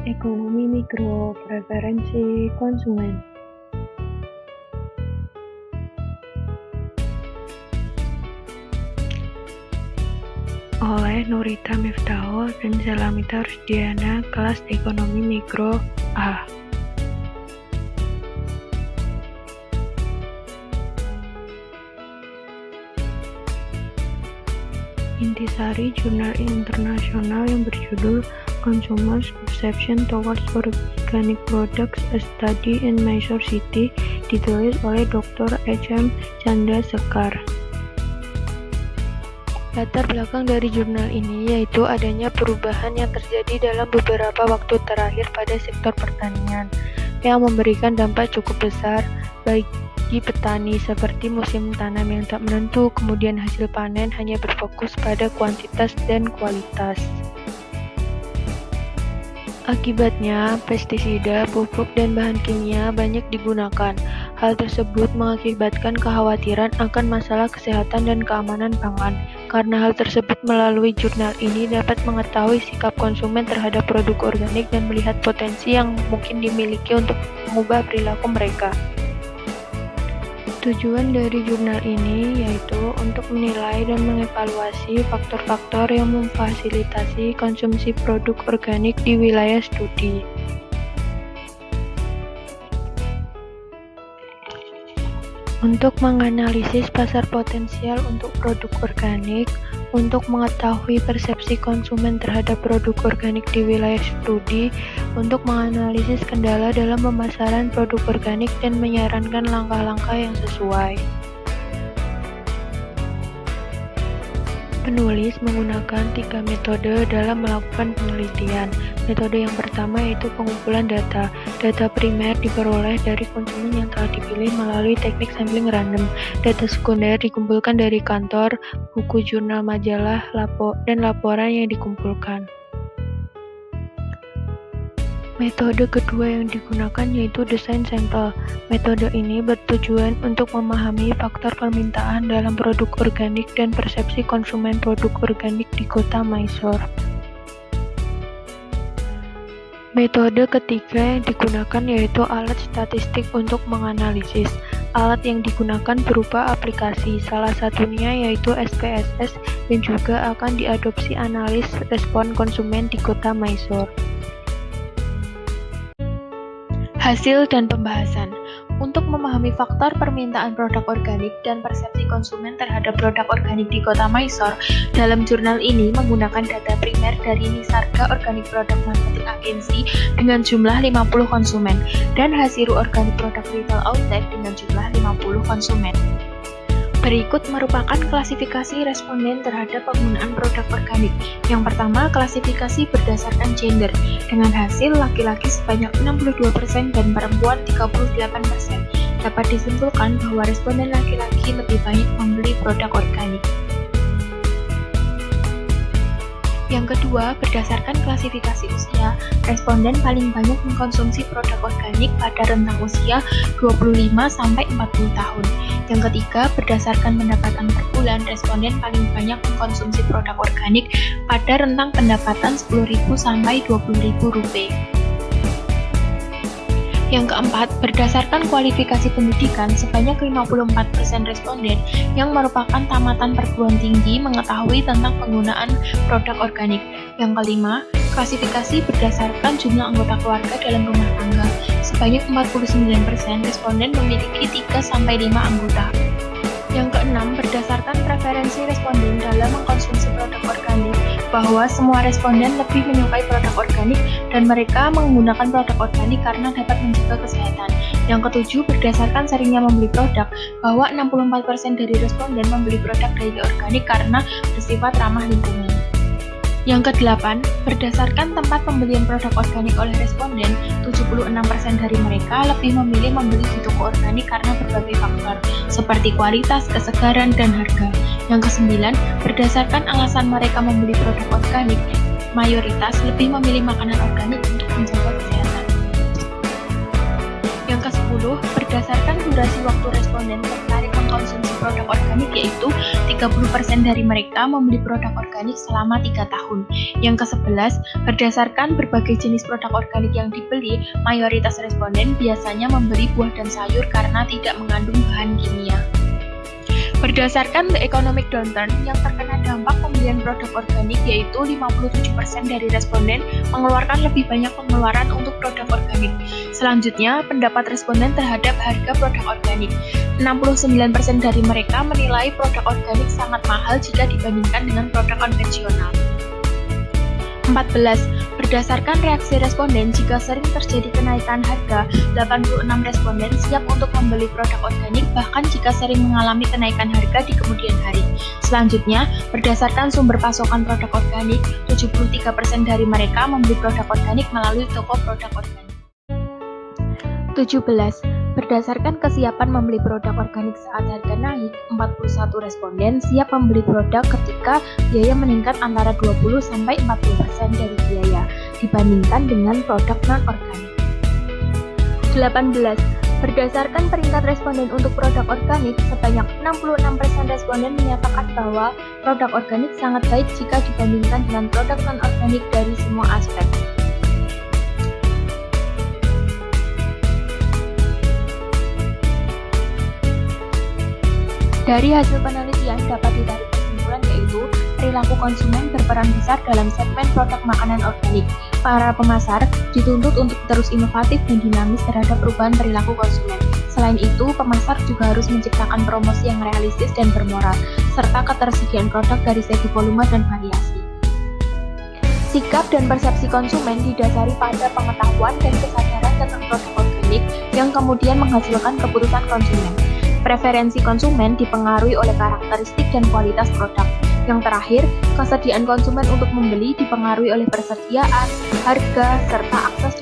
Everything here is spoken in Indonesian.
Ekonomi mikro, preferensi konsumen. Oleh Nurita Miftahul dan Zalamita Rusdiana, kelas Ekonomi Mikro A. Intisari jurnal internasional yang berjudul Consumers' Perception Towards Organic Products: A Study in Mysore City, ditulis oleh Dr. H.M. Chandrasekhar. Latar belakang dari jurnal ini yaitu adanya perubahan yang terjadi dalam beberapa waktu terakhir pada sektor pertanian yang memberikan dampak cukup besar bagi petani, seperti musim tanam yang tak menentu, kemudian hasil panen hanya berfokus pada kuantitas dan kualitas. Akibatnya, pestisida, pupuk, dan bahan kimia banyak digunakan. Hal tersebut mengakibatkan kekhawatiran akan masalah kesehatan dan keamanan pangan. Karena hal tersebut, melalui jurnal ini dapat mengetahui sikap konsumen terhadap produk organik dan melihat potensi yang mungkin dimiliki untuk mengubah perilaku mereka. Tujuan dari jurnal ini yaitu untuk menilai dan mengevaluasi faktor-faktor yang memfasilitasi konsumsi produk organik di wilayah studi. Untuk menganalisis pasar potensial untuk produk organik, untuk mengetahui persepsi konsumen terhadap produk organik di wilayah studi, untuk menganalisis kendala dalam pemasaran produk organik dan menyarankan langkah-langkah yang sesuai. Penulis menggunakan 3 metode dalam melakukan penelitian. Metode yang pertama yaitu pengumpulan data. Data primer diperoleh dari konsumen yang telah dipilih melalui teknik sampling random. Data sekunder dikumpulkan dari kantor, buku jurnal majalah, dan laporan yang dikumpulkan. Metode kedua yang digunakan yaitu desain sampel. Metode ini bertujuan untuk memahami faktor permintaan dalam produk organik dan persepsi konsumen produk organik di kota Mysore. Metode ketiga yang digunakan yaitu alat statistik untuk menganalisis. Alat yang digunakan berupa aplikasi, salah satunya yaitu SPSS, dan juga akan diadopsi analis respon konsumen di kota Mysore. Hasil dan pembahasan. Untuk memahami faktor permintaan produk organik dan persepsi konsumen terhadap produk organik di kota Mysore, dalam jurnal ini menggunakan data primer dari Nisarga Organic Product Marketing Agency dengan jumlah 50 konsumen dan Hasiru Organic Product Retail Outlet dengan jumlah 50 konsumen. Berikut merupakan klasifikasi responden terhadap penggunaan produk organik. Yang pertama, klasifikasi berdasarkan gender, dengan hasil laki-laki sebanyak 62% dan perempuan 38%. Dapat disimpulkan bahwa responden laki-laki lebih banyak membeli produk organik. Yang kedua, berdasarkan klasifikasi usia, responden paling banyak mengkonsumsi produk organik pada rentang usia 25 sampai 40 tahun. Yang ketiga, berdasarkan pendapatan per bulan, responden paling banyak mengkonsumsi produk organik pada rentang pendapatan 10.000 sampai 20.000 rupiah. Yang keempat, berdasarkan kualifikasi pendidikan, sebanyak 54% responden yang merupakan tamatan perguruan tinggi mengetahui tentang penggunaan produk organik. Yang kelima, klasifikasi berdasarkan jumlah anggota keluarga dalam rumah tangga. Sebanyak 49% responden memiliki 3-5 anggota. Yang keenam, berdasarkan preferensi responden dalam mengkonsumsi produk organik, bahwa semua responden lebih menyukai produk organik dan mereka menggunakan produk organik karena dapat menjaga kesehatan. Yang ketujuh, berdasarkan seringnya membeli produk, bahwa 64% dari responden membeli produk dari organik karena bersifat ramah lingkungan. Yang kedelapan, berdasarkan tempat pembelian produk organik oleh responden, 76% dari mereka lebih memilih membeli di toko organik karena berbagai faktor, seperti kualitas, kesegaran, dan harga. Yang kesembilan, berdasarkan alasan mereka membeli produk organik, mayoritas lebih memilih makanan organik untuk menjaga kesehatan. Yang ke-10, berdasarkan durasi waktu responden tertarik mengkonsumsi produk organik, yaitu 30% dari mereka membeli produk organik selama 3 tahun. Yang ke-11, berdasarkan berbagai jenis produk organik yang dibeli, mayoritas responden biasanya membeli buah dan sayur karena tidak mengandung bahan kimia. Berdasarkan The Economic Downturn, yang terkena dampak pembelian produk organik, yaitu 57% dari responden mengeluarkan lebih banyak pengeluaran untuk produk organik. Selanjutnya, pendapat responden terhadap harga produk organik. 69% dari mereka menilai produk organik sangat mahal jika dibandingkan dengan produk konvensional. 14. Berdasarkan reaksi responden, jika sering terjadi kenaikan harga, 86 responden siap untuk membeli produk organik bahkan jika sering mengalami kenaikan harga di kemudian hari. Selanjutnya, berdasarkan sumber pasokan produk organik, 73% dari mereka membeli produk organik melalui toko produk organik. 17. Berdasarkan kesiapan membeli produk organik saat harga naik, 41 responden siap membeli produk ketika biaya meningkat antara 20-40% dari biaya dibandingkan dengan produk non-organik. 18. Berdasarkan peringkat responden untuk produk organik, sebanyak 66% responden menyatakan bahwa produk organik sangat baik jika dibandingkan dengan produk non-organik dari semua aspek. Dari hasil penelitian dapat ditarik kesimpulan, yaitu perilaku konsumen berperan besar dalam segmen produk makanan organik. Para pemasar dituntut untuk terus inovatif dan dinamis terhadap perubahan perilaku konsumen. Selain itu, pemasar juga harus menciptakan promosi yang realistis dan bermoral, serta ketersediaan produk dari segi volume dan variasi. Sikap dan persepsi konsumen didasari pada pengetahuan dan kesadaran tentang produk organik yang kemudian menghasilkan keputusan konsumen. Preferensi konsumen dipengaruhi oleh karakteristik dan kualitas produk. Yang terakhir, kesediaan konsumen untuk membeli dipengaruhi oleh persediaan, harga, serta akses